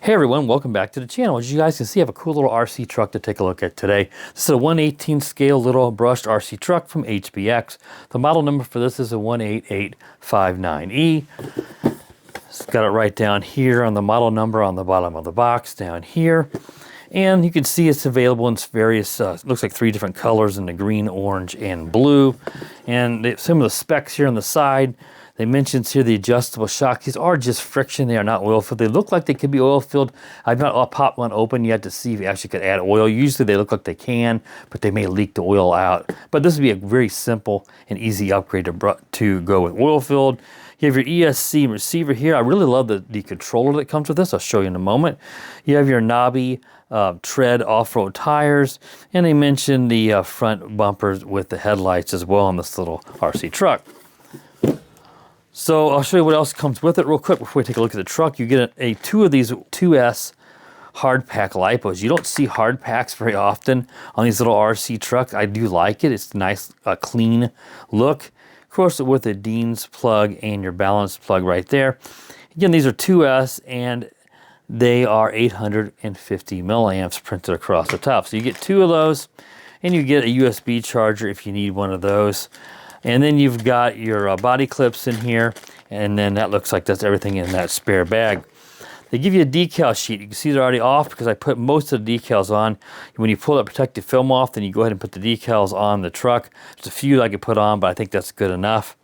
Hey everyone, welcome back to the channel. As you guys can see, I have a cool little RC truck to take a look at today. This is a 1/18 scale little brushed RC truck from HBX. The model number for this is a 18859E. It's got it right down here on the model number on the bottom of the box down here. And you can see it's available in various, looks like 3 different colors in the green, orange, and blue. And some of the specs here on the side, they mentioned here the adjustable shocks. These are just friction. They are not oil filled. They look like they could be oil filled. I've not popped one open yet to see if you actually could add oil. Usually they look like they can, but they may leak the oil out. But this would be a very simple and easy upgrade to go with oil filled. You have your ESC receiver here. I really love the controller that comes with this. I'll show you in a moment. You have your knobby tread off-road tires, and they mentioned the front bumpers with the headlights as well on this little RC truck. So I'll show you what else comes with it real quick before we take a look at the truck. You get two of these 2S hard pack lipos. You don't see hard packs very often on these little RC trucks. I do like it. It's a nice, clean look. Of course, with a Dean's plug and your balance plug right there. Again, these are 2S and they are 850 milliamps printed across the top. So you get 2 of those, and you get a USB charger if you need one of those. And then you've got your body clips in here, and then that looks like that's everything in that spare bag. They give you a decal sheet. You can see they're already off because I put most of the decals on. When you pull that protective film off, then you go ahead and put the decals on the truck. There's a few I could put on, but I think that's good enough.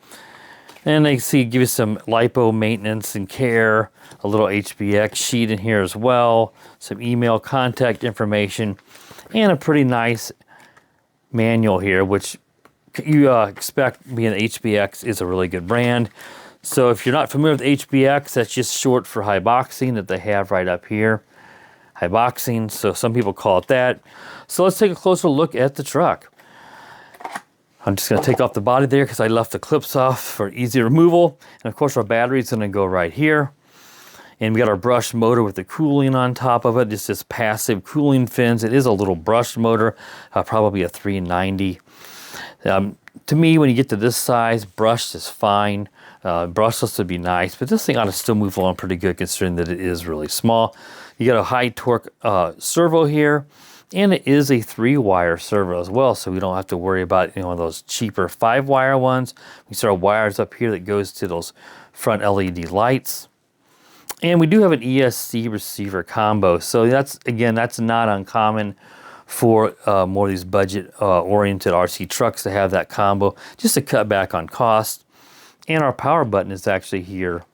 And they give you some lipo maintenance and care, a little HBX sheet in here as well, some email contact information, and a pretty nice manual here, which you expect, being HBX is a really good brand. So if you're not familiar with HBX, that's just short for haiboxing that they have right up here. Haiboxing, so some people call it that. So let's take a closer look at the truck. I'm just going to take off the body there because I left the clips off for easy removal. And of course our battery is going to go right here. And we got our brushed motor with the cooling on top of it. It's just passive cooling fins. It is a little brushed motor, probably a 390. To me, when you get to this size, brushed is fine. Brushless would be nice, but this thing ought to still move along pretty good considering that it is really small. You got a high torque servo here, and it is a 3-wire servo as well, so we don't have to worry about one of those cheaper 5-wire ones. We see our wires up here that goes to those front LED lights. And we do have an ESC receiver combo, so that's not uncommon for more of these budget-oriented RC trucks to have that combo, just to cut back on cost. And our power button is actually here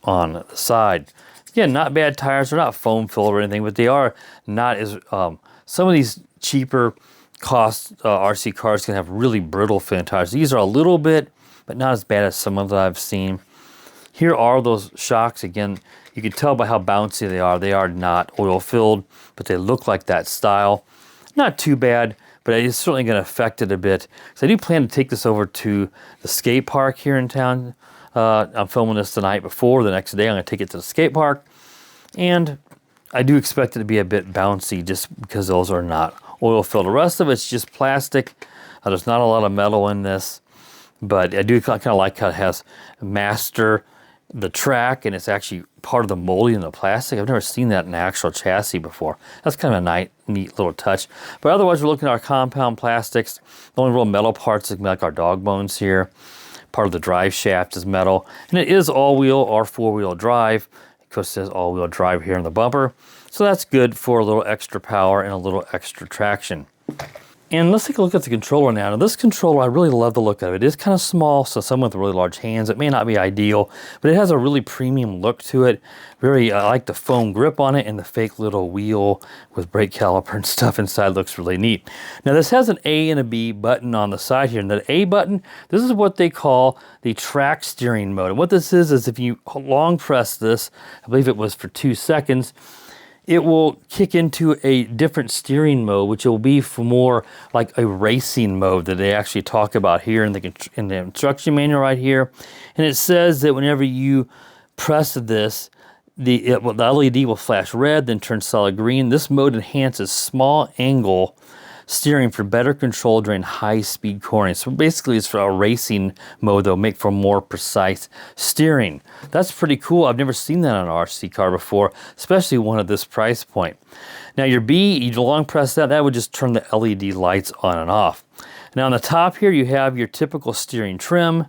on the side. Again, not bad tires. They're not foam-filled or anything, but they are not as... some of these cheaper cost RC cars can have really brittle fin tires. These are a little bit, but not as bad as some of that I've seen. Here are those shocks. Again, you can tell by how bouncy they are. They are not oil-filled, but they look like that style. Not too bad, but it's certainly going to affect it a bit. So I do plan to take this over to the skate park here in town. I'm filming this the night before. The next day I'm going to take it to the skate park. And I do expect it to be a bit bouncy just because those are not oil-filled. The rest of it's just plastic. There's not a lot of metal in this, but I do kind of like how it has master the track, and it's actually part of the molding in the plastic. I've never seen that in an actual chassis before. That's kind of a neat little touch. But otherwise, we're looking at our compound plastics. The only real metal parts is like our dog bones here. Part of the drive shaft is metal. And it is all-wheel or 4-wheel drive. Of course, it says all-wheel drive here in the bumper. So that's good for a little extra power and a little extra traction. And let's take a look at the controller now. Now this controller, I really love the look of it. It is kind of small, so someone with really large hands, it may not be ideal, but it has a really premium look to it. I like the foam grip on it, and the fake little wheel with brake caliper and stuff inside looks really neat. Now this has an A and a B button on the side here. And the A button, this is what they call the track steering mode. And what this is if you long press this, I believe it was for 2 seconds, it will kick into a different steering mode, which will be for more like a racing mode that they actually talk about here in the instruction manual right here. And it says that whenever you press this, the LED will flash red, then turn solid green. This mode enhances small angle steering for better control during high-speed cornering. So basically it's for a racing mode that'll make for more precise steering. That's pretty cool. I've never seen that on an RC car before, especially one at this price point. Now your B, you long press that, that would just turn the LED lights on and off. Now on the top here you have your typical steering trim,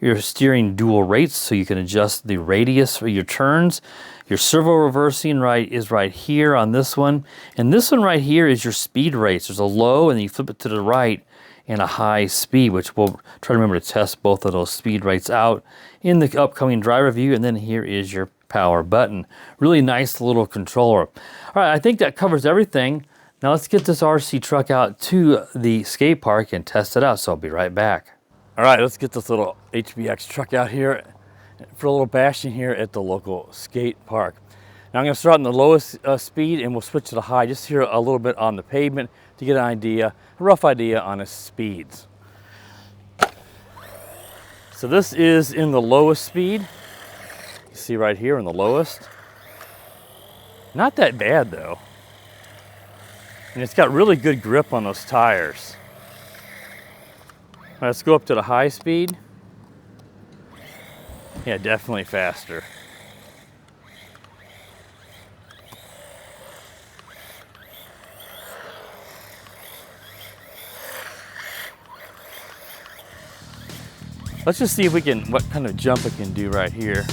your steering dual rates, so you can adjust the radius for your turns. Your servo reversing is right here on this one. And this one right here is your speed rates. There's a low and then you flip it to the right and a high speed, which we'll try to remember to test both of those speed rates out in the upcoming drive review. And then here is your power button. Really nice little controller. All right, I think that covers everything. Now let's get this RC truck out to the skate park and test it out. So I'll be right back. All right, let's get this little HBX truck out here for a little bashing here at the local skate park. Now I'm going to start on the lowest speed and we'll switch to the high just here a little bit on the pavement to get an idea, a rough idea on its speeds. So this is in the lowest speed. You see right here in the lowest. Not that bad though. And it's got really good grip on those tires. Let's go up to the high speed. Yeah, definitely faster. Let's just see if we can, what kind of jump it can do right here.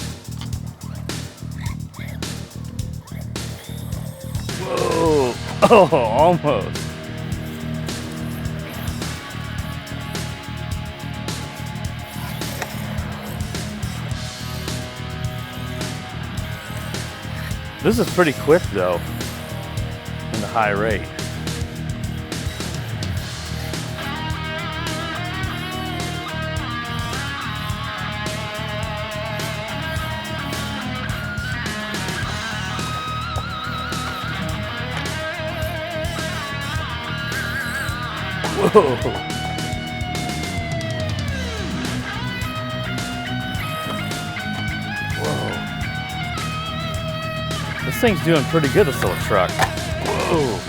Whoa, oh, almost. This is pretty quick though, in the high rate. Whoa. This thing's doing pretty good, this little truck. Whoa.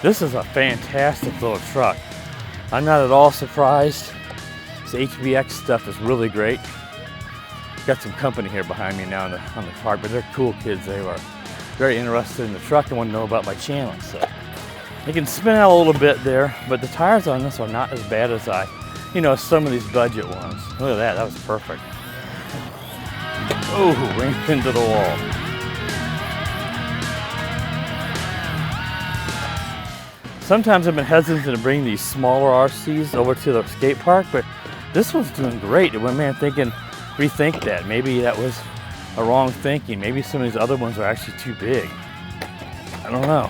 This is a fantastic little truck. I'm not at all surprised. This HBX stuff is really great. Got some company here behind me now on the park, but they're cool kids. They are very interested in the truck and want to know about my channel. So they can spin out a little bit there, but the tires on this are not as bad as some of these budget ones. Look at that, that was perfect. Oh, ran into the wall. Sometimes I've been hesitant to bring these smaller RCs over to the skate park, but this one's doing great. It went, man, rethink that. Maybe that was a wrong thinking. Maybe some of these other ones are actually too big. I don't know.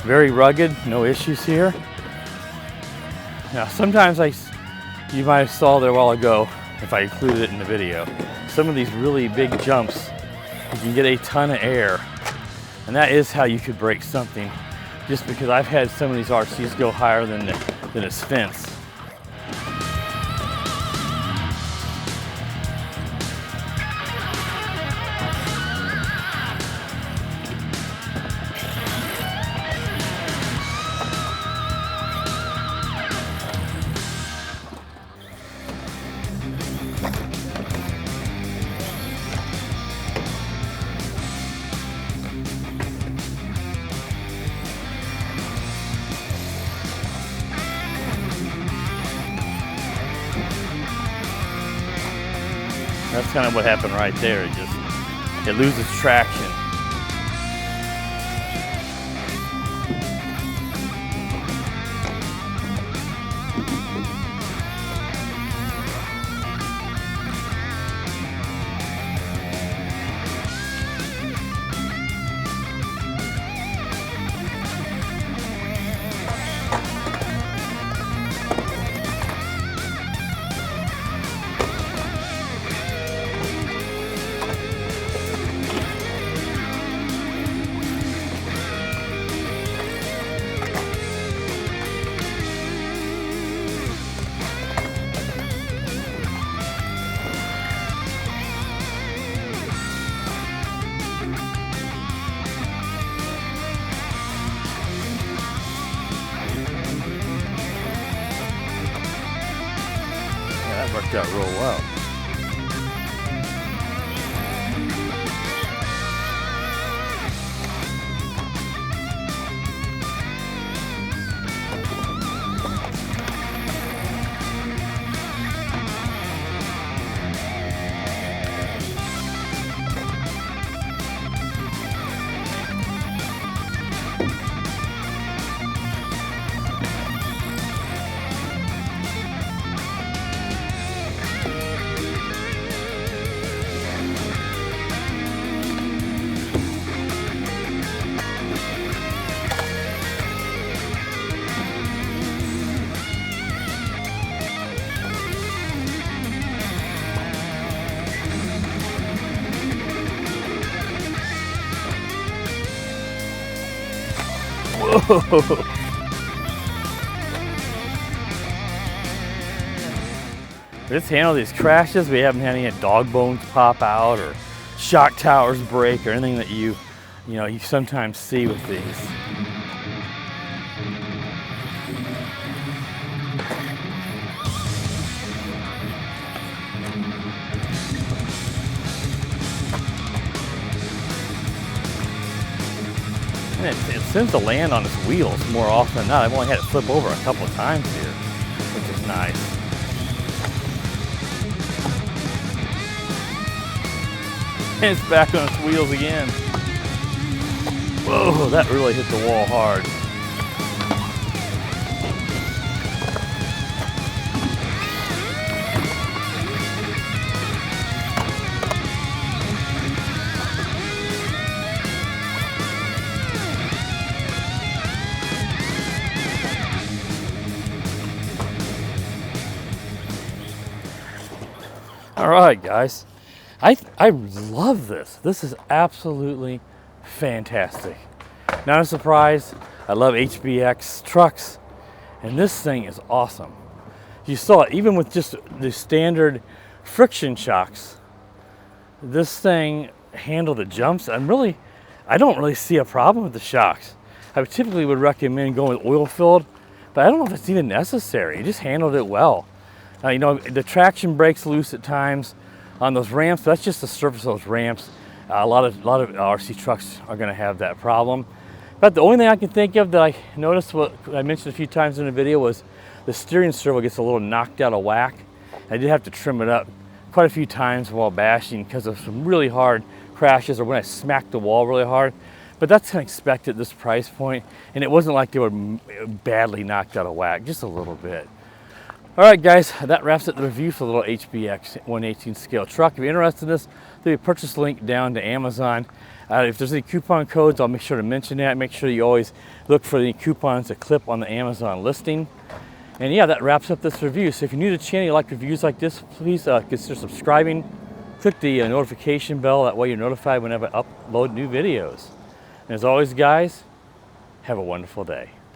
Very rugged, no issues here. Now, sometimes you might have saw there a while ago, if I included it in the video, some of these really big jumps, you can get a ton of air. And that is how you could break something. Just because I've had some of these RCs go higher than its fence. That's kind of what happened right there. It loses traction. worked out real well. Whoa! Let's handle these crashes. We haven't had any dog bones pop out or shock towers break or anything that you sometimes see with these. And it seems to land on its wheels more often than not. I've only had it flip over a couple of times here, which is nice. And it's back on its wheels again. Whoa, that really hit the wall hard. All right, guys. I love this. This is absolutely fantastic. Not a surprise. I love HBX trucks, and this thing is awesome. You saw it, even with just the standard friction shocks, this thing handled the jumps. I don't really see a problem with the shocks. I typically would recommend going with oil filled, but I don't know if it's even necessary. It just handled it well. The traction breaks loose at times on those ramps. That's just the surface of those ramps. A lot of RC trucks are going to have that problem. But the only thing I can think of that I noticed, what I mentioned a few times in the video, was the steering servo gets a little knocked out of whack. I did have to trim it up quite a few times while bashing because of some really hard crashes or when I smacked the wall really hard. But that's kind of expected at this price point, and it wasn't like they were badly knocked out of whack, just a little bit. All right, guys, that wraps up the review for the little HBX 118 scale truck. If you're interested in this, there'll be a purchase link down to Amazon. If there's any coupon codes, I'll make sure to mention that. Make sure you always look for the coupons to clip on the Amazon listing. And yeah, that wraps up this review. So if you're new to the channel, you like reviews like this, please consider subscribing. Click the notification bell. That way you're notified whenever I upload new videos. And as always, guys, have a wonderful day.